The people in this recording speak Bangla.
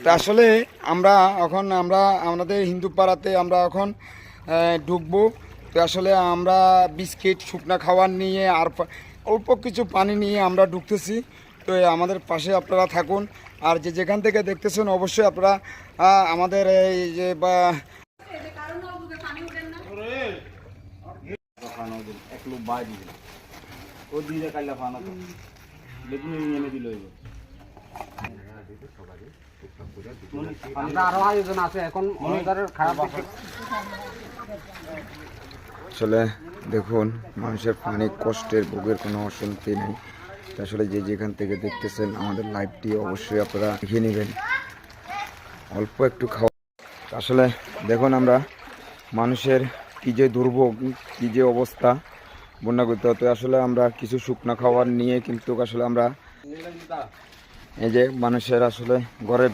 তা আসলে আমরা আমাদের হিন্দু পাড়াতে আমরা এখন ঢুকবো। তো আসলে আমরা বিস্কিট শুকনা খাবার নিয়ে আর অল্প কিছু পানি নিয়ে আমরা ঢুকতেছি। তো আমাদের পাশে আপনারা থাকুন, আর যে যেখান থেকে দেখতেছেন অবশ্যই আপনারা আমাদের এই যে বা আসলে দেখুন মানুষের পানি কষ্টের ভোগের কোনো অশান্তি নেই। আসলে যে যেখান থেকে দেখতেছেন আমাদের লাইভটি অবশ্যই আপনারা দেখে নেবেন। অল্প একটু খাওয়া আসলে দেখুন আমরা মানুষের কী যে দুর্ভোগ, কী যে অবস্থা বন্যা করতে হতো। আসলে আমরা কিছু শুকনো খাবার নিয়ে কিন্তু আসলে আমরা এই যে মানুষের আসলে ঘরের